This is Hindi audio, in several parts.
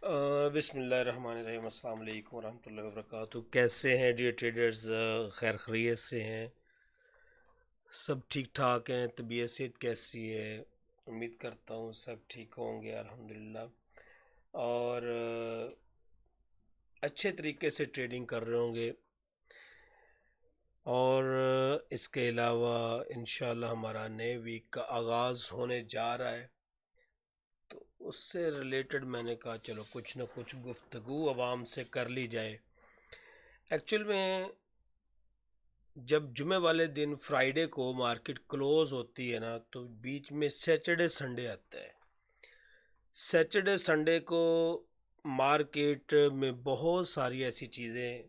बिस्मिल्लाहिर्रहमानिर्रहीम, अस्सलाम वालेकुम वरहमतुल्लाहि वबरकातुहू। कैसे हैं डियर ट्रेडर्स? खैर खैरियत से हैं? सब ठीक ठाक हैं? तबीयत सेहत कैसी है? उम्मीद करता हूँ सब ठीक होंगे अल्हम्दुलिल्लाह। और अच्छे तरीके से ट्रेडिंग कर रहे होंगे। और इसके अलावा इंशाल्लाह हमारा नए वीक का आगाज़ होने जा रहा है, तो उससे रिलेटेड मैंने कहा चलो कुछ ना कुछ गुफ्तगू आवाम से कर ली जाए। एक्चुअल में जब जुमे वाले दिन फ्राइडे को मार्केट क्लोज होती है ना, तो बीच में सैटरडे संडे आता है। सैटरडे संडे को मार्केट में बहुत सारी ऐसी चीज़ें,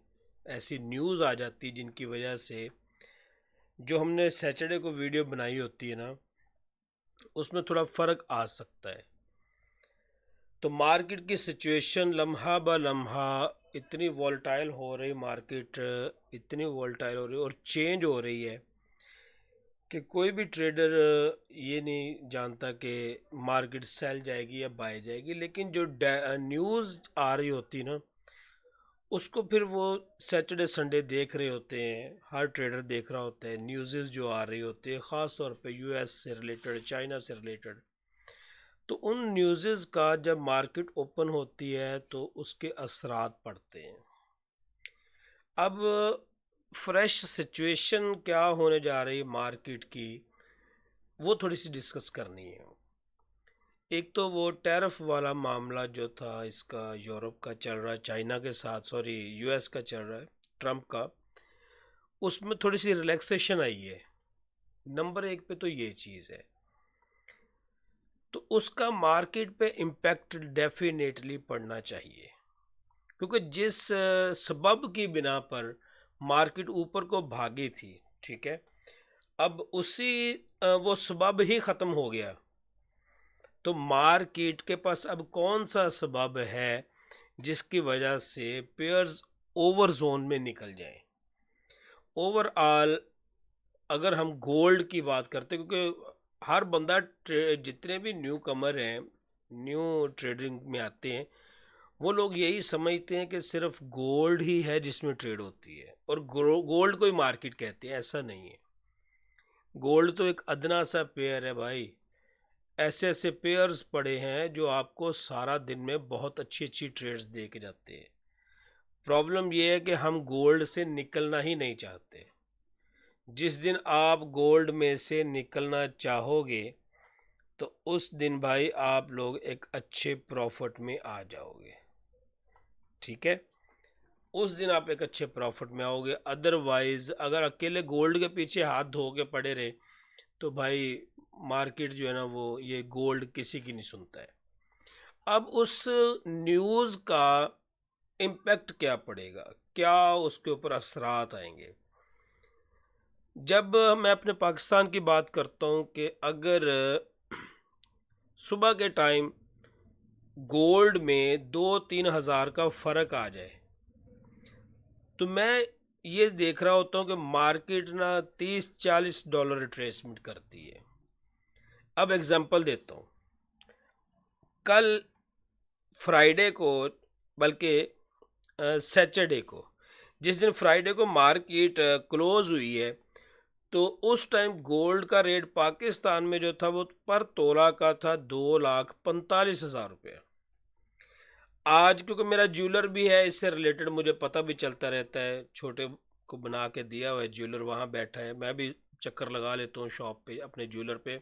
ऐसी न्यूज़ आ जाती है जिनकी वजह से जो हमने सैटरडे को वीडियो बनाई होती है ना, उसमें थोड़ा फ़र्क आ सकता है। तो मार्केट की सिचुएशन लम्हा ब लम्हा इतनी वॉलेटाइल हो रही, मार्केट इतनी वॉलेटाइल हो रही और चेंज हो रही है कि कोई भी ट्रेडर ये नहीं जानता कि मार्केट सेल जाएगी या बाय जाएगी। लेकिन जो न्यूज़ आ रही होती ना, उसको फिर वो सैटरडे संडे देख रहे होते हैं, हर ट्रेडर देख रहा होता है। न्यूज़ जो आ रही होती है ख़ास तौर पे यूएस से रिलेटेड, चाइना से रिलेटेड, तो उन न्यूज़ का जब मार्केट ओपन होती है तो उसके असरात पड़ते हैं। अब फ्रेश सिचुएशन क्या होने जा रही है मार्केट की, वो थोड़ी सी डिस्कस करनी है। एक तो वो टैरिफ वाला मामला जो था, इसका यूरोप का चल रहा है, चाइना के साथ, सॉरी यूएस का चल रहा है, ट्रम्प का, उसमें थोड़ी सी रिलैक्सेशन आई है। नंबर एक पे तो ये चीज़ है, तो उसका मार्केट पे इम्पैक्ट डेफिनेटली पड़ना चाहिए। क्योंकि जिस सबब की बिना पर मार्केट ऊपर को भागी थी, ठीक है, अब उसी वो सबब ही ख़त्म हो गया, तो मार्केट के पास अब कौन सा सबब है जिसकी वजह से पेयर्स ओवर जोन में निकल जाए। ओवरऑल अगर हम गोल्ड की बात करते, क्योंकि हर बंदा जितने भी न्यू कमर हैं, न्यू ट्रेडिंग में आते हैं, वो लोग यही समझते हैं कि सिर्फ गोल्ड ही है जिसमें ट्रेड होती है और गोल्ड को ही मार्केट कहते हैं। ऐसा नहीं है। गोल्ड तो एक अदना सा पेयर है भाई। ऐसे ऐसे पेयर्स पड़े हैं जो आपको सारा दिन में बहुत अच्छी अच्छी ट्रेड्स दे के जाते हैं। प्रॉब्लम ये है कि हम गोल्ड से निकलना ही नहीं चाहते। जिस दिन आप गोल्ड में से निकलना चाहोगे, तो उस दिन भाई आप लोग एक अच्छे प्रॉफिट में आ जाओगे, ठीक है। उस दिन आप एक अच्छे प्रॉफिट में आओगे। अदरवाइज अगर अकेले गोल्ड के पीछे हाथ धो के पड़े रहे, तो भाई मार्केट जो है ना, वो ये गोल्ड किसी की नहीं सुनता है। अब उस न्यूज़ का इम्पैक्ट क्या पड़ेगा, क्या उसके ऊपर असरात आएंगे। जब मैं अपने पाकिस्तान की बात करता हूँ कि अगर सुबह के टाइम गोल्ड में 2-3 हज़ार का फ़र्क आ जाए, तो मैं ये देख रहा होता हूँ कि मार्केट ना $30-40 रिट्रेसमेंट करती है। अब एग्जांपल देता हूँ, कल फ्राइडे को, बल्कि सैटरडे को, जिस दिन फ्राइडे को मार्केट क्लोज हुई है, तो उस टाइम गोल्ड का रेट पाकिस्तान में जो था वो पर तोला का था 2,45,000 रुपये। आज क्योंकि मेरा ज्वेलर भी है, इससे रिलेटेड मुझे पता भी चलता रहता है, छोटे को बना के दिया हुआ है ज्वेलर, वहाँ बैठा है, मैं भी चक्कर लगा लेता हूँ शॉप पे अपने ज्वेलर पे,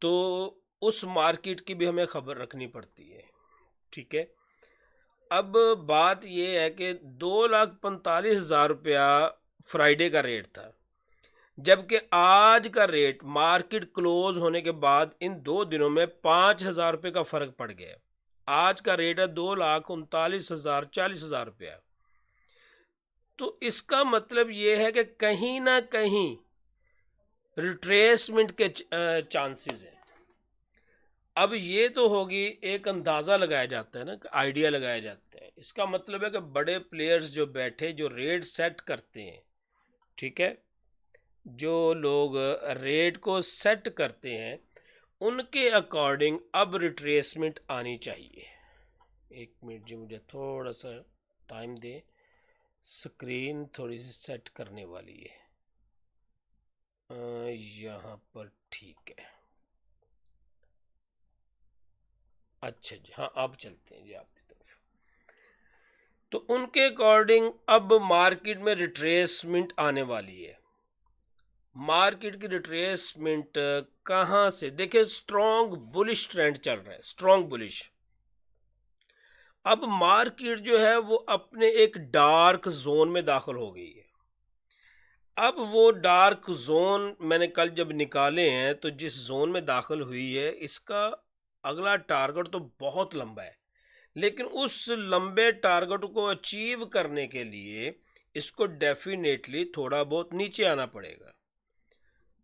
तो उस मार्केट की भी हमें खबर रखनी पड़ती है, ठीक है। अब बात यह है कि 2,45,000 रुपया फ्राइडे का रेट था, जबकि आज का रेट मार्केट क्लोज होने के बाद इन 2 दिनों में 5,000 रुपये का फ़र्क पड़ गया। आज का रेट है 2,39,000, 40,000 रुपया। तो इसका मतलब ये है कि कहीं ना कहीं रिट्रेसमेंट के चांसेस हैं। अब ये तो होगी, एक अंदाज़ा लगाया जाता है ना, आइडिया लगाया जाता है। इसका मतलब है कि बड़े प्लेयर्स जो बैठे, जो रेट सेट करते हैं, ठीक है, जो लोग रेट को सेट करते हैं, उनके अकॉर्डिंग अब रिट्रेसमेंट आनी चाहिए। एक मिनट जी, मुझे थोड़ा सा टाइम दे, स्क्रीन थोड़ी सी सेट करने वाली है। यहाँ पर ठीक है। अच्छा जी, हाँ अब चलते हैं जी आपकी तरफ। तो उनके अकॉर्डिंग अब मार्केट में रिट्रेसमेंट आने वाली है। मार्केट की रिट्रेसमेंट कहाँ से? देखिए, स्ट्रॉन्ग बुलिश ट्रेंड चल रहा है, स्ट्रॉन्ग बुलिश। अब मार्केट जो है वो अपने एक डार्क जोन में दाखिल हो गई है। अब वो डार्क जोन मैंने कल जब निकाले हैं, तो जिस जोन में दाखिल हुई है, इसका अगला टारगेट तो बहुत लंबा है, लेकिन उस लंबे टारगेट को अचीव करने के लिए इसको डेफिनेटली थोड़ा बहुत नीचे आना पड़ेगा।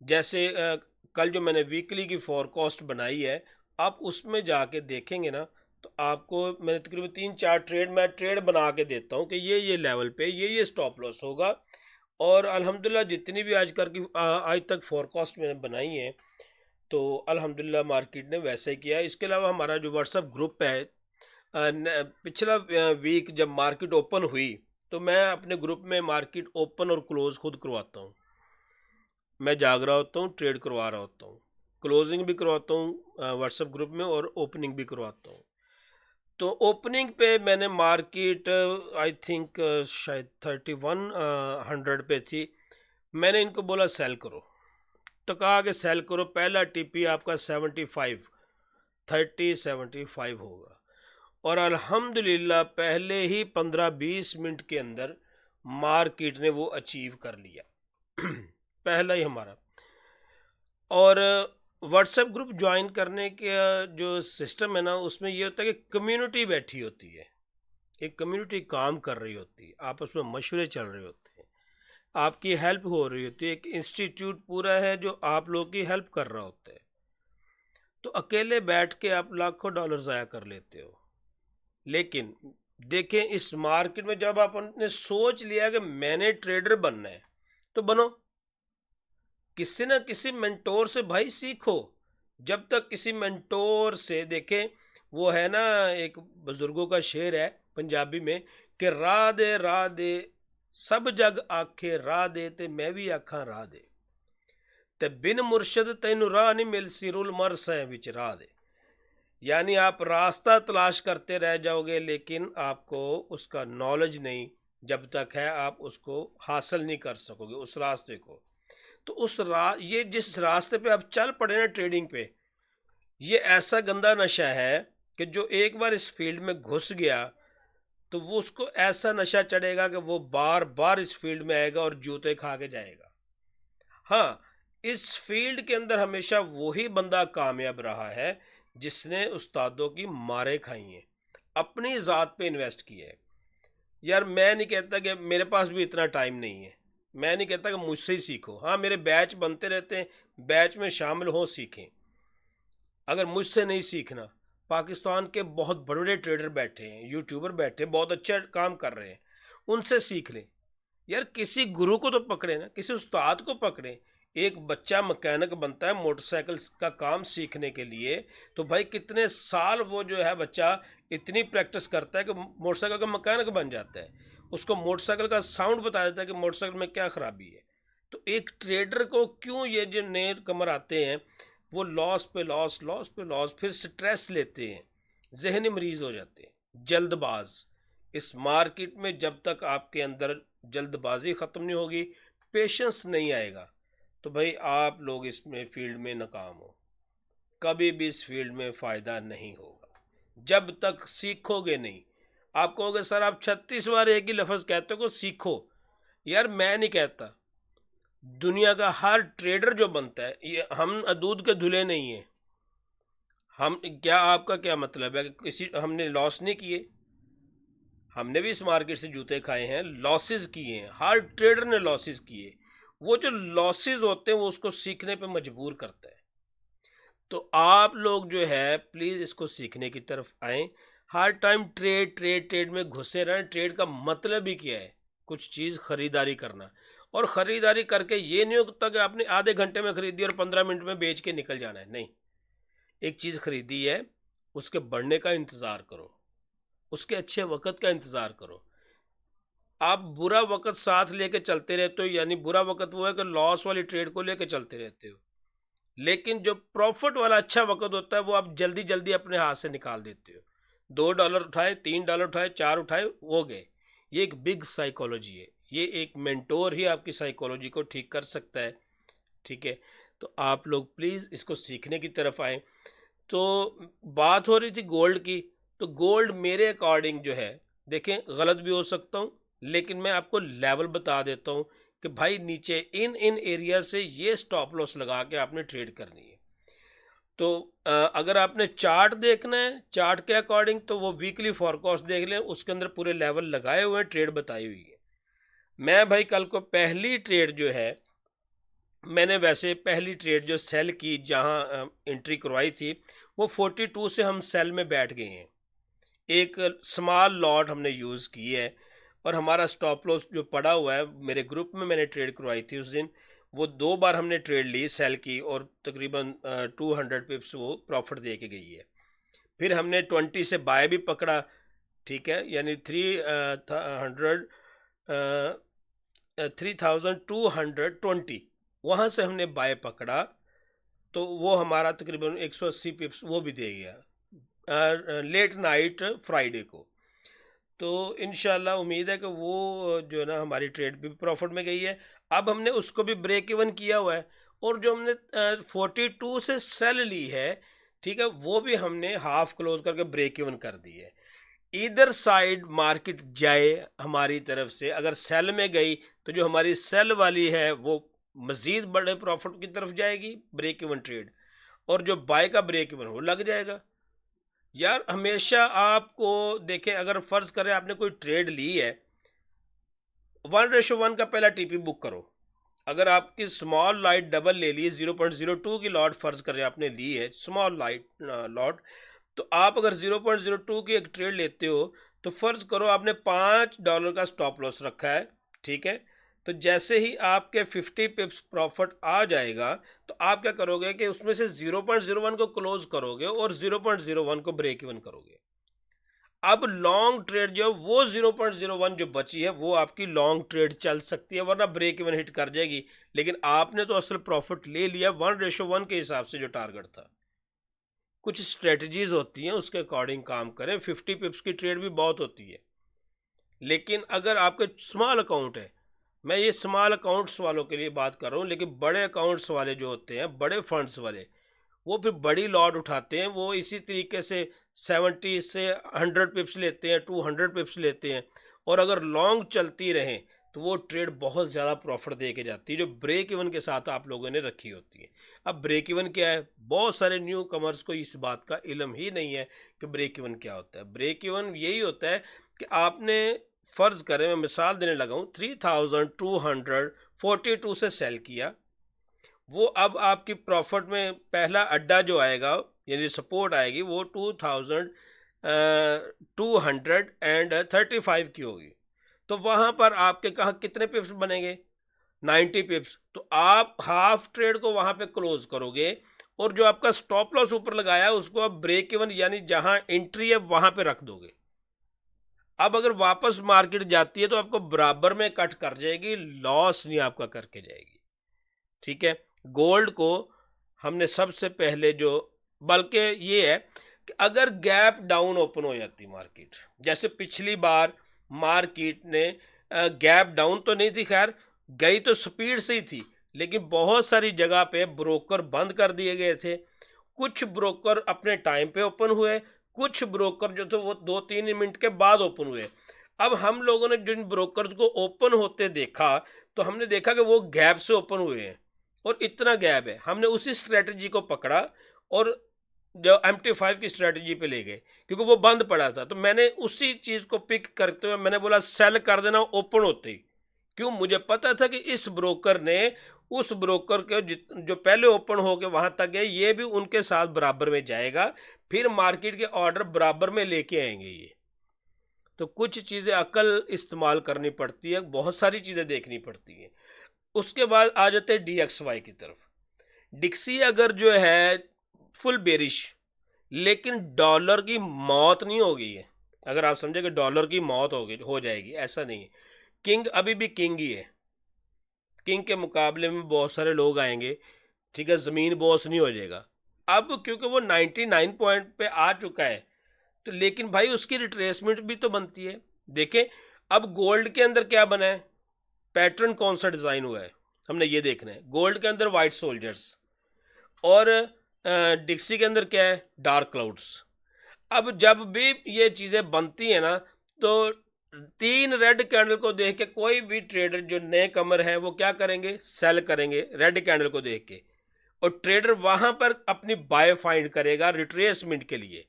जैसे कल जो मैंने वीकली की फोरकास्ट बनाई है, आप उसमें जाके देखेंगे ना, तो आपको मैंने तकरीबन 3-4 ट्रेड बना के देता हूँ कि ये लेवल पे ये स्टॉप लॉस होगा। और अल्हम्दुलिल्लाह जितनी भी आज तक फोरकास्ट मैंने बनाई है, तो अल्हम्दुलिल्लाह मार्केट ने वैसे ही किया है। इसके अलावा हमारा जो व्हाट्सअप ग्रुप है, पिछला वीक जब मार्केट ओपन हुई, तो मैं अपने ग्रुप में मार्केट ओपन और क्लोज खुद करवाता हूँ। मैं जाग रहा होता हूँ, ट्रेड करवा रहा होता हूँ, क्लोजिंग भी करवाता हूँ व्हाट्सएप ग्रुप में, और ओपनिंग भी करवाता हूँ। तो ओपनिंग पे मैंने मार्केट आई थिंक शायद 3100 पे थी। मैंने इनको बोला सेल करो, तो कहा कि सेल करो। पहला टीपी आपका 75 होगा। और अल्हम्दुलिल्लाह पहले ही 15-20 मिनट के अंदर मार्केट ने वो अचीव कर लिया। पहला ही हमारा। और व्हाट्सएप ग्रुप ज्वाइन करने के जो सिस्टम है ना, उसमें ये होता है कि कम्युनिटी बैठी होती है, एक कम्युनिटी काम कर रही होती है, आपस में मशवरे चल रहे होते हैं, आपकी हेल्प हो रही होती है, एक इंस्टीट्यूट पूरा है जो आप लोग की हेल्प कर रहा होता है। तो अकेले बैठ के आप लाखों डॉलर ज़ाया कर लेते हो। लेकिन देखें, इस मार्केट में जब आपने सोच लिया कि मैंने ट्रेडर बनना है, तो बनो। किसी ना किसी मेंटोर से भाई सीखो। जब तक किसी मेंटोर से, देखें वो है ना, एक बुजुर्गों का शेर है पंजाबी में कि राह दे सब जग आखे राह दे, ते मैं भी आखा राह दे, ते बिन मुर्शद तैनू राह नहीं मिल सी, रुल मर सै विच राह दे। यानी आप रास्ता तलाश करते रह जाओगे, लेकिन आपको उसका नॉलेज नहीं, जब तक है आप उसको हासिल नहीं कर सकोगे उस रास्ते को। तो ये जिस रास्ते पे आप चल पड़े ना ट्रेडिंग पे, ये ऐसा गंदा नशा है कि जो एक बार इस फील्ड में घुस गया, तो वो उसको ऐसा नशा चढ़ेगा कि वो बार बार इस फील्ड में आएगा और जूते खा के जाएगा। हाँ, इस फील्ड के अंदर हमेशा वही बंदा कामयाब रहा है जिसने उस्तादों की मारें खाई हैं, अपनी ज़ात पे इन्वेस्ट किया है। यार मैं नहीं कहता कि मेरे पास भी इतना टाइम नहीं है, मैं नहीं कहता कि मुझसे ही सीखो। हाँ, मेरे बैच बनते रहते हैं, बैच में शामिल हो, सीखें। अगर मुझसे नहीं सीखना, पाकिस्तान के बहुत बड़े बड़े ट्रेडर बैठे हैं, यूट्यूबर बैठे हैं, बहुत अच्छा काम कर रहे हैं, उनसे सीख लें। यार किसी गुरु को तो पकड़े ना, किसी उस्ताद को पकड़े। एक बच्चा मैकेनिक बनता है मोटरसाइकिल का काम सीखने के लिए, तो भाई कितने साल वो जो है बच्चा इतनी प्रैक्टिस करता है कि मोटरसाइकिल का मैकेनिक बन जाता है। उसको मोटरसाइकिल का साउंड बता देता है कि मोटरसाइकिल में क्या खराबी है। तो एक ट्रेडर को क्यों, ये जो नए कमर आते हैं, वो लॉस पे लॉस, लॉस पे लॉस, फिर स्ट्रेस लेते हैं, जहनी मरीज हो जाते हैं, जल्दबाज। इस मार्केट में जब तक आपके अंदर जल्दबाजी ख़त्म नहीं होगी, पेशेंस नहीं आएगा, तो भाई आप लोग इसमें फील्ड में नाकाम हो, कभी भी इस फील्ड में फ़ायदा नहीं होगा जब तक सीखोगे नहीं। आप कहोगे सर आप 36 बार एक ही लफ्ज़ कहते हो को सीखो। यार मैं नहीं कहता, दुनिया का हर ट्रेडर जो बनता है, ये हम दूध के धुले नहीं हैं। हम क्या, आपका क्या मतलब है कि किसी हमने लॉस नहीं किए? हमने भी इस मार्केट से जूते खाए हैं, लॉसेस किए हैं, हर ट्रेडर ने लॉसेस किए। वो जो लॉसेस होते हैं वो उसको सीखने पे मजबूर करता है। तो आप लोग जो है प्लीज़ इसको सीखने की तरफ आएँ। हर टाइम ट्रेड ट्रेड ट्रेड में घुसे रहें। ट्रेड का मतलब ही क्या है? कुछ चीज़ ख़रीदारी करना, और ख़रीदारी करके ये नहीं होता कि आपने आधे घंटे में ख़रीदी और 15 मिनट में बेच के निकल जाना है। नहीं, एक चीज़ ख़रीदी है, उसके बढ़ने का इंतज़ार करो। उसके अच्छे वक़्त का इंतज़ार करो। आप बुरा वक़्त साथ लेके चलते रहते हो, यानी बुरा वक़्त वो है कि लॉस वाली ट्रेड को लेके चलते रहते हो। लेकिन जो प्रॉफ़िट वाला अच्छा वक़्त होता है वो आप जल्दी-जल्दी अपने हाथ से निकाल देते हो। $2 उठाए, $3 उठाए, 4 उठाए, हो गए। ये एक बिग साइकोलॉजी है। ये एक मेंटोर ही आपकी साइकोलॉजी को ठीक कर सकता है, ठीक है? तो आप लोग प्लीज़ इसको सीखने की तरफ आएँ। तो बात हो रही थी गोल्ड की, तो गोल्ड मेरे अकॉर्डिंग जो है, देखें गलत भी हो सकता हूँ, लेकिन मैं आपको लेवल बता देता हूँ कि भाई नीचे इन इन एरिया से ये स्टॉप लॉस लगा के आपने ट्रेड करनी है। तो अगर आपने चार्ट देखना है, चार्ट के अकॉर्डिंग, तो वो वीकली फॉरकास्ट देख लें, उसके अंदर पूरे लेवल लगाए हुए हैं, ट्रेड बताई हुई है। मैं भाई कल को पहली ट्रेड जो है, मैंने वैसे पहली ट्रेड जो सेल की जहां एंट्री करवाई थी, वो 42 से हम सेल में बैठ गए हैं। एक स्मॉल लॉट हमने यूज़ की है, और हमारा स्टॉप लॉस जो पड़ा हुआ है, मेरे ग्रुप में मैंने ट्रेड करवाई थी उस दिन, वो 2 बार हमने ट्रेड ली सेल की, और तकरीबन 200 पिप्स वो प्रॉफिट दे के गई है। फिर हमने 20 से बाय भी पकड़ा, ठीक है, यानी 3220 वहाँ से हमने बाय पकड़ा, तो वो हमारा तकरीबन 180 पिप्स वो भी दे गया लेट नाइट फ्राइडे को। तो इंशाल्लाह उम्मीद है कि वो जो है ना हमारी ट्रेड भी प्रॉफिट में गई है। अब हमने उसको भी ब्रेक इवन किया हुआ है, और जो हमने 42 से सेल ली है, ठीक है, वो भी हमने हाफ क्लोज करके ब्रेक इवन कर दी है। इधर साइड मार्केट जाए हमारी तरफ से, अगर सेल में गई तो जो हमारी सेल वाली है वो मज़ीद बड़े प्रॉफिट की तरफ जाएगी, ब्रेक इवन ट्रेड, और जो बाय का ब्रेक इवन वो लग जाएगा। यार हमेशा आपको देखें, अगर फर्ज करें आपने कोई ट्रेड ली है, 1:1 का पहला टीपी बुक करो। अगर आपकी स्मॉल लाइट डबल ले ली, 0.02 की लॉट फर्ज करें आपने ली है, स्मॉल लाइट लॉट, तो आप अगर 0.02 की एक ट्रेड लेते हो, तो फर्ज करो आपने $5 का स्टॉप लॉस रखा है, ठीक है। तो जैसे ही आपके 50 पिप्स प्रॉफिट आ जाएगा, तो आप क्या करोगे कि उसमें से 0.01 को क्लोज करोगे और 0.01 को ब्रेक इवन करोगे। अब लॉन्ग ट्रेड जो वो 0.01 जो बची है वो आपकी लॉन्ग ट्रेड चल सकती है, वरना ब्रेक इवन हिट कर जाएगी। लेकिन आपने तो असल प्रॉफिट ले लिया 1:1 के हिसाब से जो टारगेट था। कुछ स्ट्रेटजीज होती हैं, उसके अकॉर्डिंग काम करें। 50 पिप्स की ट्रेड भी बहुत होती है, लेकिन अगर आपके स्मॉल अकाउंट है, मैं ये स्मॉल अकाउंट्स वालों के लिए बात कर रहा हूँ, लेकिन बड़े अकाउंट्स वाले जो होते हैं, बड़े फंड्स वाले, वो फिर बड़ी लॉट उठाते हैं, वो इसी तरीके से 70 से 100 पिप्स लेते हैं, 200 पिप्स लेते हैं, और अगर लॉन्ग चलती रहें तो वो ट्रेड बहुत ज़्यादा प्रॉफिट दे के जाती है, जो ब्रेक इवन के साथ आप लोगों ने रखी होती है। अब ब्रेक इवन क्या है, बहुत सारे न्यू कमर्स को इस बात का इल्म ही नहीं है कि ब्रेक इवन क्या होता है। ब्रेक इवन यही होता है कि आपने फ़र्ज़ करें, मैं मिसाल देने लगा हूँ, 3242 से सेल किया, वो अब आपकी प्रॉफिट में पहला अड्डा जो आएगा, यानी सपोर्ट आएगी, वो 2235 की होगी। तो वहाँ पर आपके कहाँ कितने पिप्स बनेंगे, 90 पिप्स। तो आप हाफ ट्रेड को वहाँ पे क्लोज करोगे, और जो आपका स्टॉप लॉस ऊपर लगाया है उसको आप ब्रेक इवन, यानी जहाँ एंट्री है वहाँ पे रख दोगे। अब अगर वापस मार्केट जाती है तो आपको बराबर में कट कर जाएगी, लॉस नहीं आपका करके जाएगी, ठीक है। गोल्ड को हमने सबसे पहले जो, बल्कि ये है कि अगर गैप डाउन ओपन हो जाती मार्केट, जैसे पिछली बार मार्केट ने गैप डाउन तो नहीं थी, खैर गई तो स्पीड से ही थी, लेकिन बहुत सारी जगह पे ब्रोकर बंद कर दिए गए थे। कुछ ब्रोकर अपने टाइम पे ओपन हुए, कुछ ब्रोकर जो थे वो 2-3 मिनट के बाद ओपन हुए। अब हम लोगों ने जिन ब्रोकर्स को ओपन होते देखा, तो हमने देखा कि वो गैप से ओपन हुए हैं, और इतना गैप है, हमने उसी स्ट्रेटजी को पकड़ा और जो MT5 की स्ट्रेटजी पे ले गए, क्योंकि वो बंद पड़ा था। तो मैंने उसी चीज़ को पिक करते हुए मैंने बोला सेल कर देना ओपन होते ही। क्यों, मुझे पता था कि इस ब्रोकर ने उस ब्रोकर के जो पहले ओपन हो के वहाँ तक गए, ये भी उनके साथ बराबर में जाएगा, फिर मार्केट के ऑर्डर बराबर में लेके आएंगे ये। तो कुछ चीज़ें अकल इस्तेमाल करनी पड़ती है, बहुत सारी चीज़ें देखनी पड़ती हैं। उसके बाद आ जाते हैं DXY की तरफ। डिक्सी अगर जो है फुल बेरिश, लेकिन डॉलर की मौत नहीं हो गई है, अगर आप समझे कि डॉलर की मौत हो जाएगी, ऐसा नहीं है। किंग अभी भी किंग ही है। किंग के मुकाबले में बहुत सारे लोग आएंगे, ठीक है, ज़मीन बॉस नहीं हो जाएगा। अब क्योंकि वो 99 पॉइंट पे आ चुका है, तो लेकिन भाई उसकी रिट्रेसमेंट भी तो बनती है। देखें अब गोल्ड के अंदर क्या बना है, पैटर्न कौन सा डिज़ाइन हुआ है, हमने ये देखना है। गोल्ड के अंदर वाइट सोल्जर्स, और डिक्सी के अंदर क्या है, डार्क क्लाउड्स। अब जब भी ये चीज़ें बनती हैं ना, तो 3 रेड कैंडल को देख के कोई भी ट्रेडर जो नए कमर है वो क्या करेंगे, सेल करेंगे रेड कैंडल को देख के। और ट्रेडर वहां पर अपनी बाय फाइंड करेगा रिट्रेसमेंट के लिए।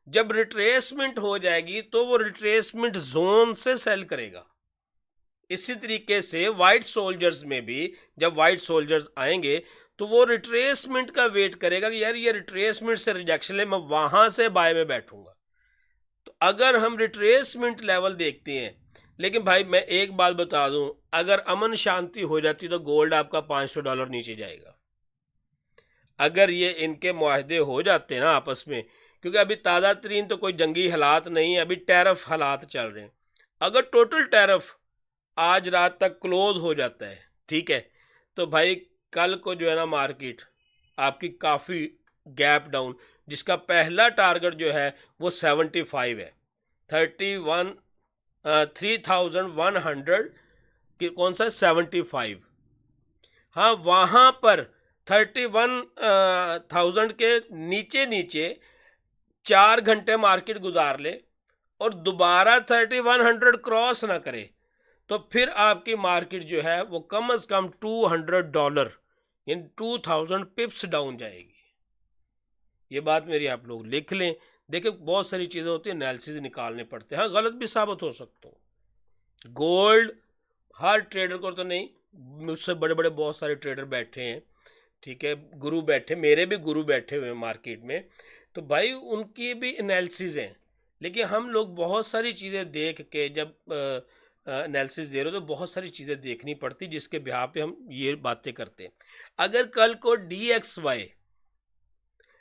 जब रिट्रेसमेंट हो जाएगी तो वो रिट्रेसमेंट जोन से सेल करेगा। इसी तरीके से वाइट सोल्जर्स में भी जब वाइट सोल्जर्स आएंगे तो वो रिट्रेसमेंट का वेट करेगा कि यार ये रिट्रेसमेंट से रिजेक्शन है, मैं वहां से बाय में बैठूंगा। तो अगर हम रिट्रेसमेंट लेवल देखते हैं, लेकिन भाई मैं एक बात बता दूं, अगर अमन शांति हो जाती तो गोल्ड आपका $500 नीचे जाएगा। अगर ये इनके मुआहदे हो जाते हैं ना आपस में, क्योंकि अभी ताज़ा तरीन तो कोई जंगी हालात नहीं है, अभी टैरिफ हालात चल रहे हैं। अगर टोटल टैरिफ आज रात तक क्लोज हो जाता है, ठीक है, तो भाई कल को जो है ना मार्केट आपकी काफ़ी गैप डाउन, जिसका पहला टारगेट जो है वो 75 है, 3100 कि कौन सा 75। हाँ वहाँ पर 31,000 के नीचे नीचे 4 घंटे मार्केट गुजार ले और दोबारा 3100 क्रॉस ना करे, तो फिर आपकी मार्केट जो है वो कम से कम $200 यानी 2000 पिप्स डाउन जाएगी। ये बात मेरी आप लोग लिख लें। देखिए बहुत सारी चीज़ें होती है, एनालिसिस निकालने पड़ते हैं, हाँ गलत भी साबित हो सकता हूँ। गोल्ड हर ट्रेडर को तो नहीं, मुझसे बड़े बड़े बहुत सारे ट्रेडर बैठे हैं, ठीक है, गुरु बैठे, मेरे भी गुरु बैठे हुए हैं मार्केट में, तो भाई उनकी भी एनालिसिस हैं। लेकिन हम लोग बहुत सारी चीज़ें देख के जब एनालिसिस दे रहे हो तो बहुत सारी चीज़ें देखनी पड़ती जिसके बिहार पे हम ये बातें करते हैं। अगर कल को DXY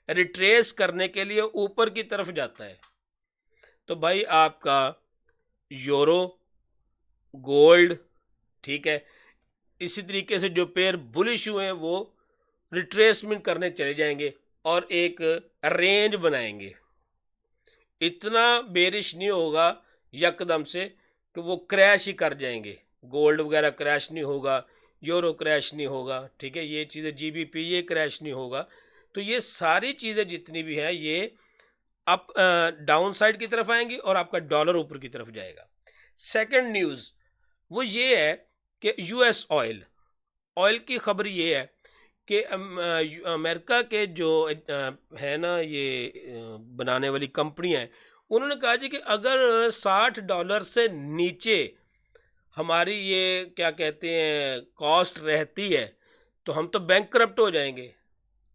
रिट्रेस करने के लिए ऊपर की तरफ जाता है तो भाई आपका यूरो, गोल्ड, ठीक है, इसी तरीके से जो पेयर बुलिश हुए हैं वो रिट्रेसमेंट करने चले जाएंगे और एक रेंज बनाएंगे। इतना बेरिश नहीं होगा यकदम से कि वो क्रैश ही कर जाएंगे। गोल्ड वगैरह क्रैश नहीं होगा, यूरो क्रैश नहीं होगा, ठीक है, ये चीज़ें GBP ये क्रैश नहीं होगा। तो ये सारी चीज़ें जितनी भी हैं ये अप डाउन साइड की तरफ आएंगी और आपका डॉलर ऊपर की तरफ जाएगा। सेकंड न्यूज़ वो ये है कि US ऑयल की खबर ये है कि अमेरिका के जो है ना ये बनाने वाली कंपनियां हैं, उन्होंने कहा जी कि अगर $60 से नीचे हमारी ये क्या कहते हैं कॉस्ट रहती है तो हम तो बैंकक्रप्ट हो जाएंगे।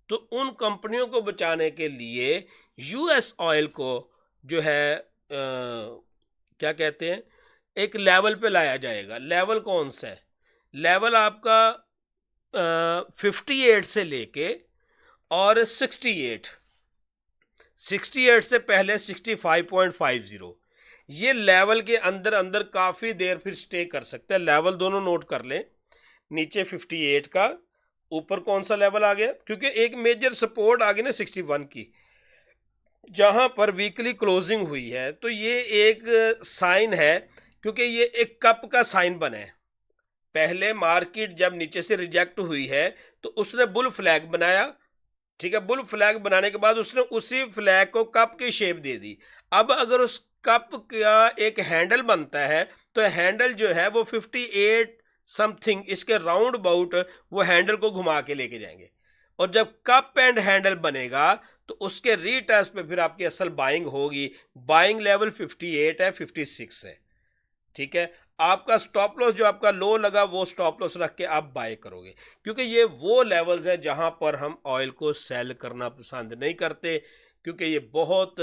तो उन कंपनियों को बचाने के लिए US ऑयल को जो है क्या कहते हैं एक लेवल पे लाया जाएगा। लेवल कौन सा है, लेवल आपका 58 से लेके और 68 से पहले 65.50, ये लेवल के अंदर अंदर काफ़ी देर फिर स्टे कर सकते हैं। लेवल दोनों नोट कर लें, नीचे 58 का, ऊपर कौन सा लेवल आ गया, क्योंकि एक मेजर सपोर्ट आ गई ना 61 की, जहां पर वीकली क्लोजिंग हुई है। तो ये एक साइन है, क्योंकि ये एक कप का साइन बना है। पहले मार्केट जब नीचे से रिजेक्ट हुई है तो उसने बुल फ्लैग बनाया, ठीक है, बुल फ्लैग बनाने के बाद उसने उसी फ्लैग को कप की शेप दे दी। अब अगर उस कप का एक हैंडल बनता है तो हैंडल जो है वो 58 समथिंग इसके राउंड अबाउट वो हैंडल को घुमा के लेके जाएंगे। और जब कप एंड हैंडल बनेगा तो उसके रीटेस्ट पे फिर आपकी असल बाइंग होगी। बाइंग लेवल 58 है, 56 है, ठीक है। आपका स्टॉप लॉस जो आपका लो लगा वो स्टॉप लॉस रख के आप बाय करोगे, क्योंकि ये वो लेवल्स हैं जहां पर हम ऑयल को सेल करना पसंद नहीं करते, क्योंकि ये बहुत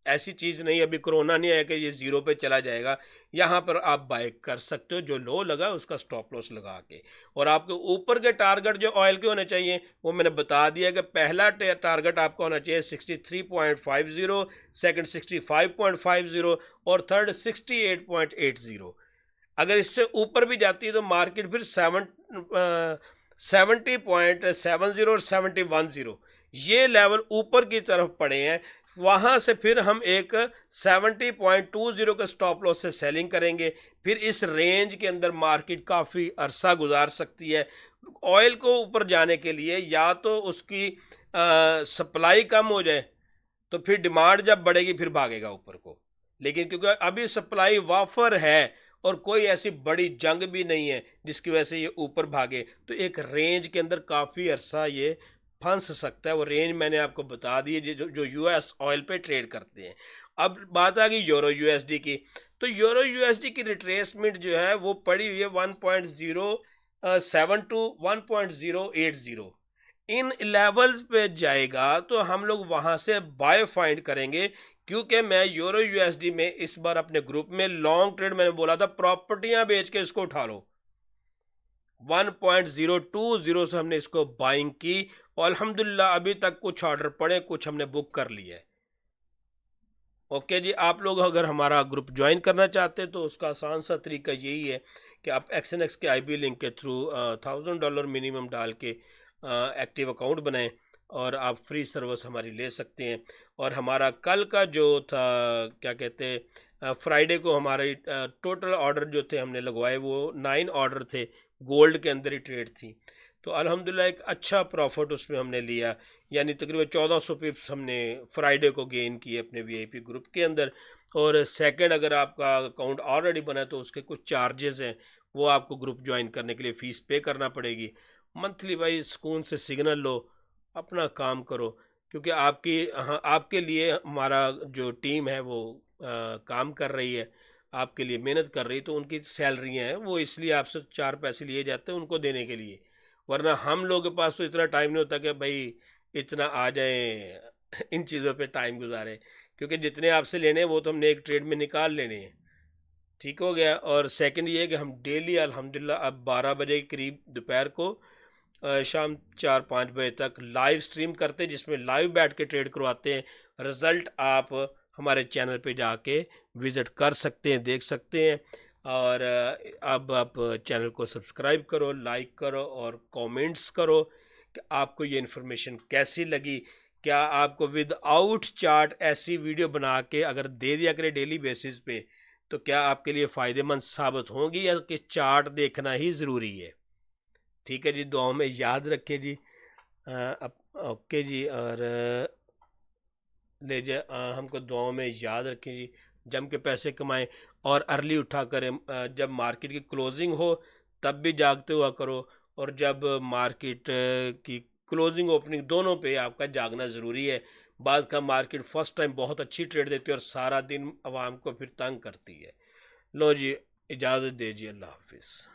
ऐसी चीज़ नहीं, अभी कोरोना नहीं है कि ये ज़ीरो पे चला जाएगा। यहाँ पर आप बाय कर सकते हो, जो लो लगा उसका स्टॉप लॉस लगा के। और आपके ऊपर के टारगेट जो ऑयल के होने चाहिए वो मैंने बता दिया कि पहला टारगेट आपका होना चाहिए 63.50, सेकंड 65.50 और थर्ड 68.80। अगर इससे ऊपर भी जाती है तो मार्केट फिर 70.70 और 71.0 ये लेवल ऊपर की तरफ पड़े हैं। वहाँ से फिर हम एक 70.20 के स्टॉप लॉस से सेलिंग करेंगे। फिर इस रेंज के अंदर मार्केट काफ़ी अरसा गुजार सकती है। ऑयल को ऊपर जाने के लिए या तो उसकी सप्लाई कम हो जाए, तो फिर डिमांड जब बढ़ेगी फिर भागेगा ऊपर को। लेकिन क्योंकि अभी सप्लाई वाफर है और कोई ऐसी बड़ी जंग भी नहीं है जिसकी वजह से ये ऊपर भागे, तो एक रेंज के अंदर काफ़ी अरसा ये फंस सकता है। वो रेंज मैंने आपको बता दी है जो यूएस ऑयल पे ट्रेड करते हैं। अब बात आ गई यूरो यूएसडी की। तो यूरो यूएसडी की रिट्रेसमेंट जो है वो पड़ी हुई है 1.07 टू 1.080। इन लेवल्स पे जाएगा तो हम लोग वहां से बाय फाइंड करेंगे, क्योंकि मैं यूरो यूएसडी में इस बार अपने ग्रुप में लॉन्ग ट्रेड मैंने बोला था प्रॉपर्टियां बेच के इसको उठा लो। 1.020 से हमने इसको बाइंग की और अल्हम्दुलिल्लाह अभी तक कुछ ऑर्डर पड़े, कुछ हमने बुक कर लिए। ओके जी, आप लोग अगर हमारा ग्रुप ज्वाइन करना चाहते हैं तो उसका आसान सा तरीका यही है कि आप एक्सएनएक्स के आईबी लिंक के थ्रू $1000 मिनिमम डाल के एक्टिव अकाउंट बनाएं और आप फ्री सर्विस हमारी ले सकते हैं। और हमारा कल का जो था क्या कहते हैं फ्राइडे को हमारे टोटल ऑर्डर जो थे हमने लगवाए वो 9 ऑर्डर थे, गोल्ड के अंदर ही ट्रेड थी। तो अल्हम्दुलिल्लाह एक अच्छा प्रॉफिट उसमें हमने लिया, यानी तकरीबन 1400 पिप्स हमने फ्राइडे को गेन किए अपने वीआईपी ग्रुप के अंदर। और सेकंड, अगर आपका अकाउंट ऑलरेडी बना है तो उसके कुछ चार्जेस हैं, वो आपको ग्रुप ज्वाइन करने के लिए फ़ीस पे करना पड़ेगी। मंथली भाई सुकून से सिग्नल लो, अपना काम करो, क्योंकि आपके लिए हमारा जो टीम है वो काम कर रही है, आपके लिए मेहनत कर रही है। तो उनकी सैलरियाँ हैं वो इसलिए आपसे 4 पैसे लिए जाते हैं उनको देने के लिए, वरना हम लोगों के पास तो इतना टाइम नहीं होता कि भाई इतना आ जाए इन चीज़ों पे टाइम गुजारें, क्योंकि जितने आपसे लेने हैं वो तो हमने एक ट्रेड में निकाल लेने हैं। ठीक हो गया। और सेकंड ये है कि हम डेली अल्हम्दुलिल्लाह अब 12 बजे के करीब दोपहर को शाम 4-5 बजे तक लाइव स्ट्रीम करते हैं, जिसमें लाइव बैठ के ट्रेड करवाते हैं। रिज़ल्ट आप हमारे चैनल पे जाके विज़िट कर सकते हैं, देख सकते हैं। और अब आप चैनल को सब्सक्राइब करो, लाइक करो और कमेंट्स करो कि आपको ये इन्फॉर्मेशन कैसी लगी। क्या आपको विदाउट चार्ट ऐसी वीडियो बना के अगर दे दिया करे डेली बेसिस पे, तो क्या आपके लिए फ़ायदेमंद साबित होंगी या कि चार्ट देखना ही ज़रूरी है? ठीक है जी, दुआओं में याद रखिए जी। ओके जी, और हमको दुआओं में याद रखें जी, जम के पैसे कमाएं और अर्ली उठा करें। जब मार्केट की क्लोजिंग हो तब भी जागते हुआ करो, और जब मार्केट की क्लोजिंग ओपनिंग दोनों पे आपका जागना ज़रूरी है। बाद का मार्केट फर्स्ट टाइम बहुत अच्छी ट्रेड देती है और सारा दिन आवाम को फिर तंग करती है। लो जी, इजाज़त दीजिए, अल्लाह हाफिज़।